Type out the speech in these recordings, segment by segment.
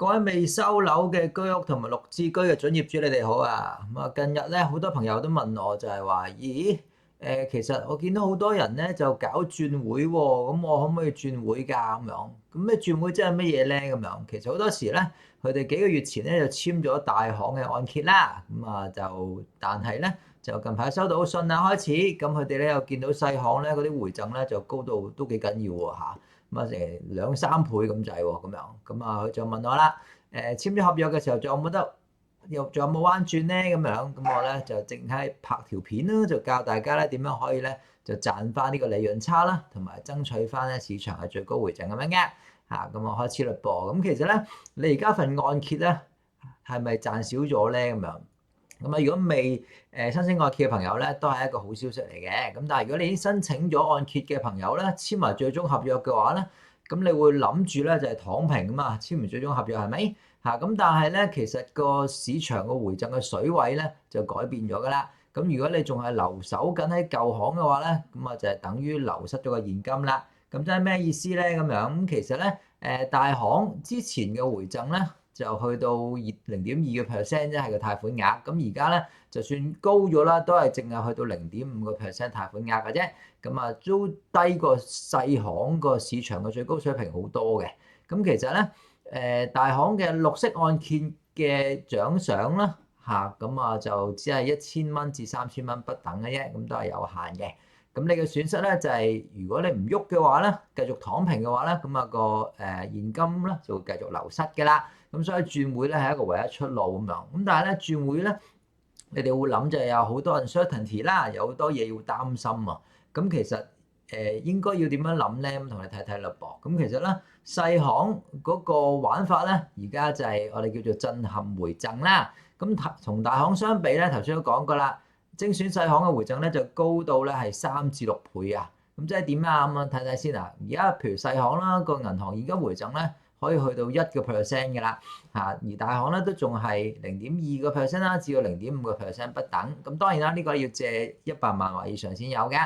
各位未收樓嘅居屋同埋綠置居嘅準業主，你哋好啊！近日咧好多朋友都問我就係話，咦其實我見到好多人咧就搞轉會喎，咁我可唔可以轉會㗎咁樣？咁咩轉會即係乜嘢咧咁樣？其實好多時咧，佢哋幾個月前咧就簽咗大行嘅按揭啦，但係咧就近排收到信啊開始，咁佢哋咧又見到細行咧嗰啲回贈咧就高到都幾緊要喎嚇。成兩三倍咁滯喎，咁樣，佢就問我啦，簽咗合約嘅時候仲有冇彎轉咧？咁樣，咁我咧就淨係拍條片啦，就教大家咧點樣可以咧就賺翻呢個利潤差啦，同埋爭取翻咧市場嘅最高回贈咁樣嘅，咁我開始嘞噃。咁其實咧，你而家份按揭咧係咪賺少咗咧？咁樣。如果未申請按揭嘅朋友咧，都係一個好消息嚟嘅。咁但係如果你已經申請咗按揭嘅朋友咧，簽埋最終合約嘅話咧，咁你會諗住咧就係躺平啊嘛，簽完最終合約係咪？咁但係咧，其實個市場個回贈嘅水位咧就改變咗㗎啦。咁如果你仲係留守緊喺舊行嘅話咧，咁就係等於流失咗個現金啦。咁即係咩意思咧？咁樣咁其實咧，大行之前嘅回贈咧，就去到0.2%啫，係個貸款額。咁而家咧，就算高咗啦，都係淨係去到0.5%貸款額嘅啫。都低過細行個市場嘅最高水平好多嘅。咁其實咧，大行嘅綠色按揭嘅獎賞啦，就只係1000蚊至3000蚊不等嘅啫，咁都係有限嘅。咁你嘅損失咧就係如果你唔喐嘅話咧，繼續躺平嘅話咧，個現金咧就會繼續流失嘅啦。咁所以轉會咧係一個唯一出路咁樣。咁但係咧轉會咧，你哋會諗就係有好多 uncertainty 啦，有好多嘢要擔心啊。咁其實應該要點樣諗咧？咁同你睇睇啦噃。咁其實咧細行嗰個玩法咧，而家就係我哋叫做震撼回贈啦。咁同大行相比咧，頭先都講過啦，精選細行嘅回贈咧就高到咧係3至6倍啊。咁即係點啊？睇睇先啊。而家譬如細行啦，個銀行而家回贈咧，可以去到1%嘅啦，而大行咧都仲係0.2%啦，至到0.5%不等。咁當然啦，呢個要借100萬或以上先有嘅。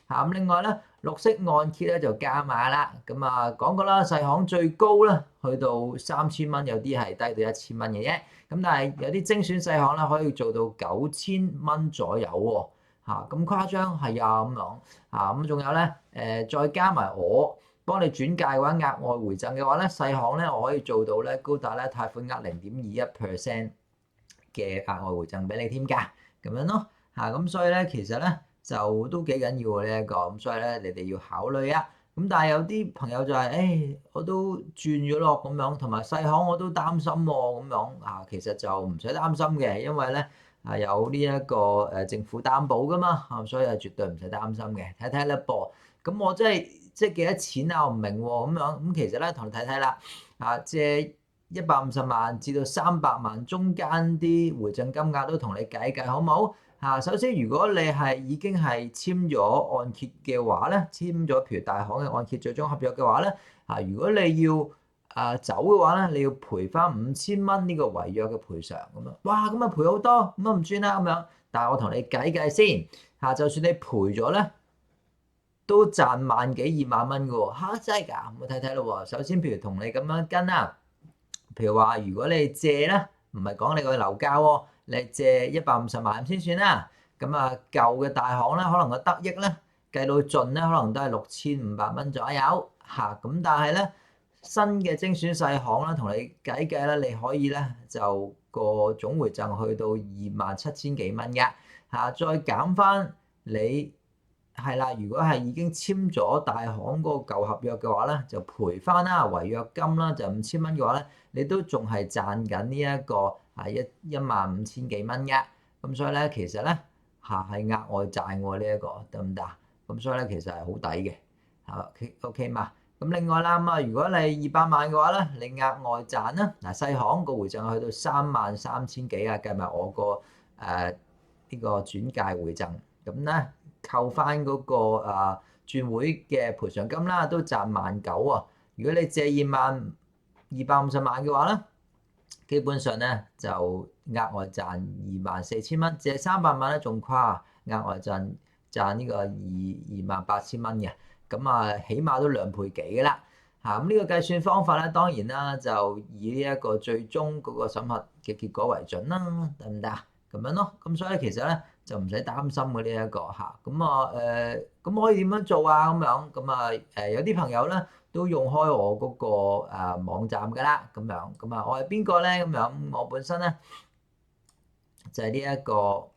咁另外咧，綠色按揭咧就加碼啦。講過啦，細行最高咧去到3000蚊，有啲係低到1000蚊嘅啫。咁但係有啲精選細行咧可以做到9000蚊左右喎。咁誇張係啊咁樣。咁仲有咧，再加埋我幫你轉介嘅話，額外回贈嘅話咧，細行咧我可以做到咧高達咧貸款額0.21%嘅額外回贈俾你添㗎，咁樣咯。咁所以咧其實咧就都幾緊要喎呢一個，咁所以咧你哋要考慮啊。咁但係有啲朋友就係，我都轉咗咯咁樣，同埋細行我都擔心喎咁樣。其實就唔使擔心嘅，因為咧有呢一個政府擔保㗎嘛，所以係絕對唔使擔心嘅。睇睇啦噃，咁我即係幾多錢啊？我唔明喎咁樣。咁其實咧同你睇睇啦，借150萬至到300萬中間啲回贈金額都同你計計好冇？首先如果你係已經係簽咗按揭嘅話咧，簽咗譬如大行嘅按揭最終合約嘅話咧，如果你要走嘅話咧，你要賠翻5000蚊呢個違約嘅賠償咁樣。哇，咁啊賠好多，咁啊唔算啦咁樣。但係我同你計計先，就算你賠咗咧，都賺萬幾2萬蚊嘅喎。真係㗎？我睇睇咯喎。首先譬如同你咁樣跟啦，譬如話如果你借咧，唔係講你個樓價喎。你借150萬先算啦，舊嘅大行咧，可能個得益咧計到盡咧，可能都係6500蚊左右咁但係咧新嘅精選細行啦，同你計計啦，你可以咧就個總回贈去到27000幾蚊嘅再減翻你係啦，如果係已經簽咗大行嗰個舊合約嘅話咧，就賠翻啦違約金啦，就5000蚊嘅話咧，你都仲係賺緊呢一個15000幾蚊嘅。咁所以咧其實咧係額外賺喎呢一個得唔得？咁所以咧其實係好抵嘅OK 嘛。咁另外啦如果你200萬嘅話咧，你額外賺啦細行個回贈去到33000幾計埋我個呢個轉介回贈咁咧。扣翻嗰個轉會嘅賠償金啦，都賺19000啊！如果你借250萬嘅話咧，基本上咧就額外賺24000蚊，借300萬咧仲誇，額外賺呢個28000蚊嘅，起碼都2倍幾嘅啦。嚇。咁呢個計算方法咧，當然啦，就以呢一個最終嗰個審核嘅結果為準啦，得唔得啊？咁樣咯，咁所以其實咧就唔使擔心嘅呢一個嚇。咁可以點樣做啊？咁樣咁啊有啲朋友咧都用開我嗰個網站㗎啦，咁樣咁啊，我係邊個咧？咁樣我本身咧就係呢一個。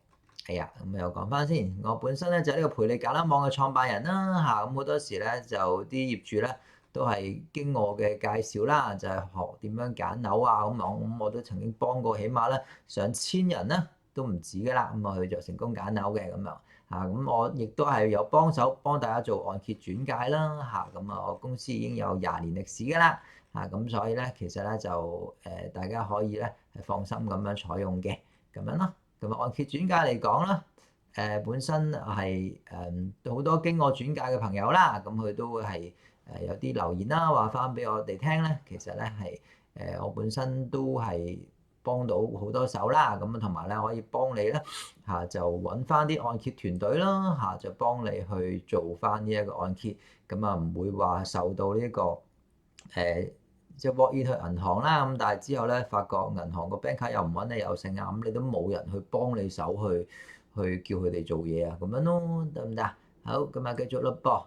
係啊，咁又講翻先，我本身咧就係呢個培利簡單網嘅創辦人啦嚇，咁好多時咧就啲業主咧都係經我嘅介紹啦，就係學點樣揀樓啊咁我都曾經幫過起碼咧上千人咧都唔止噶啦，咁啊佢就成功揀樓嘅咁樣嚇，咁我亦都係有幫手幫大家做按揭轉介啦嚇，咁啊我公司已經有20年歷史噶啦嚇，咁所以咧其實咧就大家可以咧係放心咁樣採用嘅咁樣咯。咁按揭轉介嚟講啦，本身係好多經我轉介嘅朋友啦，咁佢都會係有啲留言啦，話翻俾我哋聽咧，其實咧係我本身都係幫到好多手啦，咁同埋咧可以幫你咧嚇就揾翻啲按揭團隊啦嚇，就幫你去做翻呢一個按揭，咁啊唔會話受到呢個即係 walk in 去銀行啦，咁但係之後咧，發覺銀行個 bank 卡又唔揾你又剩啊，咁你都冇人去幫你手去叫佢哋做嘢啊，咁樣咯，得唔得啊？好，咁啊繼續咯噃。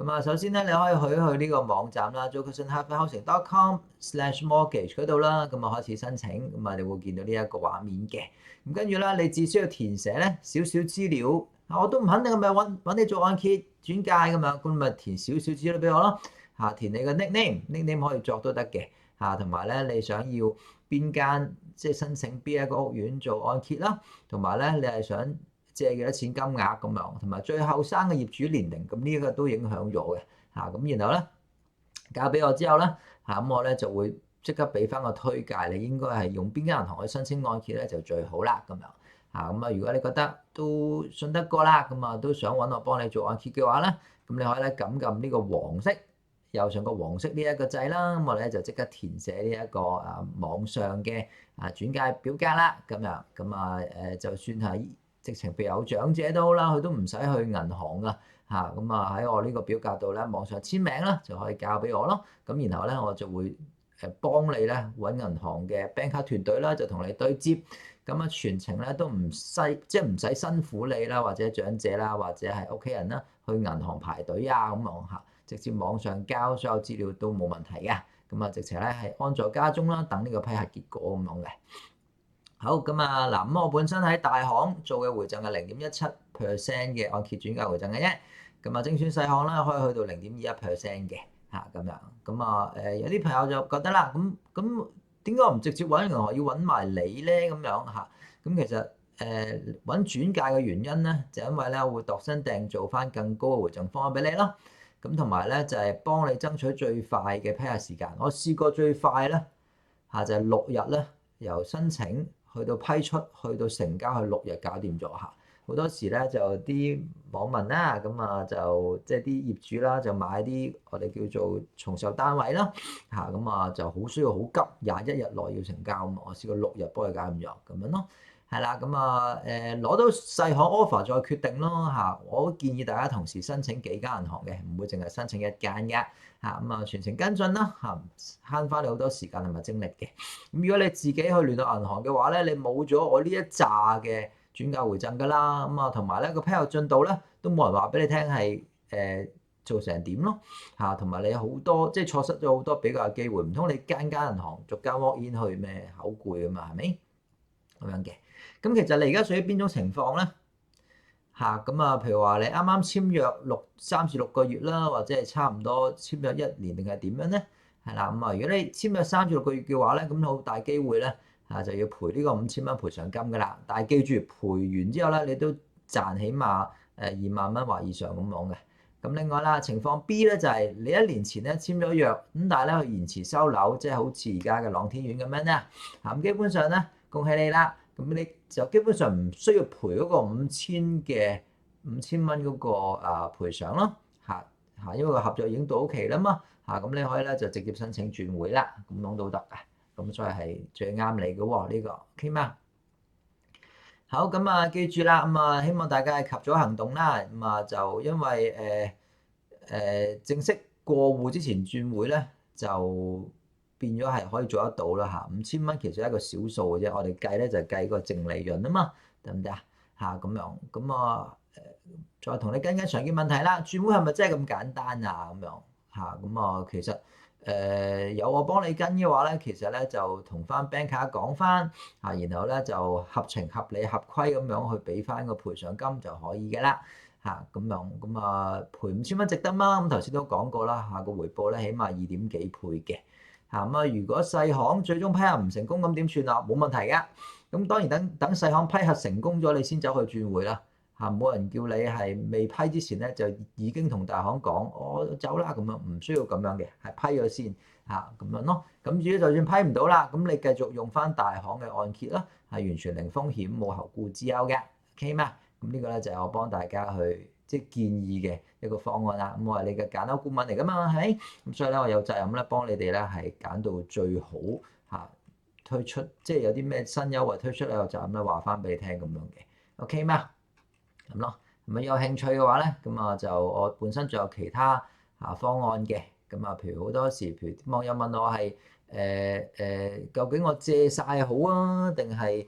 咁啊，首先咧，你可以去呢個網站啦，zookoosenhousing.com/mortgage 嗰度啦，咁啊開始申請，咁啊你會見到呢一個畫面嘅。咁跟住咧，你只需要填寫咧少少資料，我都唔肯定係咪揾你做按揭轉介咁樣，咁咪填少少資料俾我咯。嚇，填你嘅 nickname 可以作都得嘅嚇，同埋咧你想要邊間即係申請邊一個屋苑做按揭啦，同埋咧你係想借幾多錢金額咁樣，同埋最後生嘅業主年齡，咁呢個都影響咗嘅嚇。咁然後咧交俾我之後咧嚇，咁我咧就會即刻俾翻個推介，你應該係用邊間銀行去申請按揭咧就最好啦咁樣嚇。咁啊，如果你覺得都信得過啦，咁啊都想揾我幫你做按揭嘅話咧，咁你可以咧撳呢個黃色。右上個黃色呢一個掣啦，咁我咧就即刻填寫呢一個網上嘅轉介表格啦，咁樣咁就算係直情譬如有長者都好啦，佢都唔使去銀行噶嚇，咁喺我呢個表格度咧網上簽名啦，就可以交俾我咯。咁然後咧我就會幫你咧揾銀行嘅 bank 卡團隊啦，就同你對接。咁全程咧都唔使即係唔使辛苦你啦，或者長者啦，或者係屋企人啦，去銀行排隊啊咁樣嚇。直接網上交所有資料都冇問題嘅，咁直情咧係安在家中啦，等呢個批核結果咁樣嘅。好，咁嗱，咁我本身喺大行做嘅回贈係0.17% 嘅按揭轉介回贈嘅啫，咁精選細行啦可以去到0.21%嘅嚇咁樣，咁有啲朋友就覺得啦，咁點解我唔直接揾銀行要揾埋你咧咁樣嚇？咁其實揾轉介嘅原因咧，就因為咧我會度身訂做翻更高嘅回贈方案俾你咯。咁同埋咧就係幫你爭取最快嘅批核時間。我試過最快咧嚇就係6日咧，由申請去到批出去到成交去6日搞掂咗嚇。好多時咧就啲網民啦，咁就即係啲業主啦，就買啲我哋叫做重售單位啦嚇，咁就好需要好急21日內要成交咁，我試過6日幫佢搞掂咗咁樣咯。係啦，攞到細行 offer 再決定咯嚇。我建議大家同時申請幾間銀行嘅，唔會淨係申請一間嘅嚇。咁全程跟進啦嚇，慳翻你好多時間同埋精力嘅。咁如果你自己去聯絡銀行嘅話咧，你冇咗我呢一紮嘅轉介回贈㗎啦。同埋咧個批核進度咧都冇人話俾你聽係做成點咯嚇，同埋你好多即係錯失咗好多比較嘅機會。唔通你間銀行逐間 walk in 去咩？好攰啊嘛，係咪咁樣嘅？咁其實你而家屬於邊種情況咧？譬如話你啱啱簽約3至6個月啦，或者係差唔多簽約1年定係點樣咧？係啦，如果你簽約3至6個月嘅話咧，咁好大機會咧就要賠呢個5000蚊賠償金㗎啦。但係記住賠完之後咧，你都賺起碼2萬蚊或以上咁樣嘅。咁另外啦，情況 B 咧就係你1年前咧簽咗約，咁但係咧佢延遲收樓，即係好似而家嘅朗天苑咁樣咧。咁基本上咧，恭喜你啦！咁你就基本上唔需要賠嗰個5000蚊嗰個賠償咯因為個合約已經到期啦嘛咁你可以咧就直接申請轉會啦，咁樣都得嘅，咁所以係最啱你嘅喎呢個，OK 嗎？好，記住啦，希望大家係及早行動啦，就因為正式過戶之前轉會咧，就變咗係可以做得到啦嚇。5000蚊其實係一個小數嘅啫，我哋計咧就係計個淨利潤啊嘛，得唔得啊？嚇咁樣，咁再同你跟常見問題啦，轉會係咪真係咁簡單啊？咁樣嚇，咁其實有我幫你跟嘅話咧，其實咧就同翻 banker 講翻嚇，然後咧就合情合理合規咁樣去俾翻個賠償金就可以嘅啦嚇，咁樣賠5000蚊值得嗎？咁頭先都講過啦嚇，個回報咧起碼2點幾倍嘅嚇，如果細行最終批核唔成功咁點算啊？冇問題嘅，咁當然等細行批核成功咗，你先走去轉會啦。嚇，冇人叫你係未批之前咧就已經同大行講我走啦，咁樣唔需要咁樣嘅，係批咗先嚇咁樣咯。咁至於就算批唔到啦，咁你繼續用翻大行嘅按揭啦，係完全零風險冇後顧之憂嘅，OK 嘛？咁呢個咧就係我幫大家去即係建議嘅一個方案啦。咁我係你嘅揀樓顧問嚟噶嘛，係咪？咁所以咧我有責任咧幫你哋咧係揀到最好嚇推出，即係有啲咩新優惠推出咧，有責任咧話翻俾你聽咁樣嘅，OK 嘛？咁咯，咁有興趣嘅話咧，咁就我本身仲有其他方案嘅，咁譬如好多時，譬如啲網友問我係究竟我借晒好啊，定係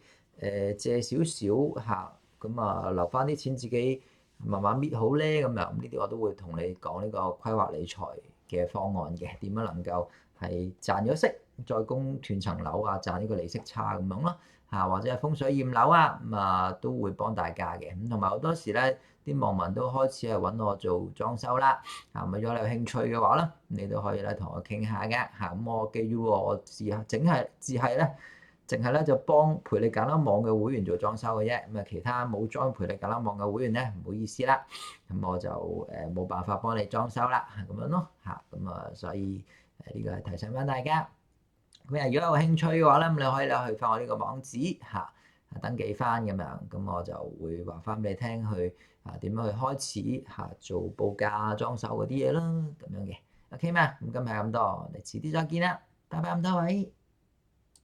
借少少嚇，咁留翻啲錢自己慢慢搣好咧，咁樣呢啲我都會同你講呢個規劃理財嘅方案嘅，點樣能夠係賺咗息再供斷層樓啊，賺呢個利息差咁樣咯。或者係風水驗樓啊，都會幫大家嘅。咁同埋好多時咧，啲網民都開始係揾我做裝修啦。如果你有興趣嘅話咧，你都可以咧同我傾下嘅。咁我記住我只係咧，淨係咧就幫陪你揀樓網嘅會員做裝修嘅啫。咁其他冇 join 陪你揀樓網嘅會員咧，唔好意思啦。咁我就冇辦法幫你裝修啦，咁樣咯。所以呢個係提醒翻大家。咁如果有興趣嘅話咧，咁你可以去翻我呢個網址登記翻咁樣，咁我就會話翻俾你聽去點樣去開始做報價、裝修嗰啲嘢啦，咁樣嘅。OK 咩？咁今日係咁多，我哋遲啲再見啦，拜拜咁多位。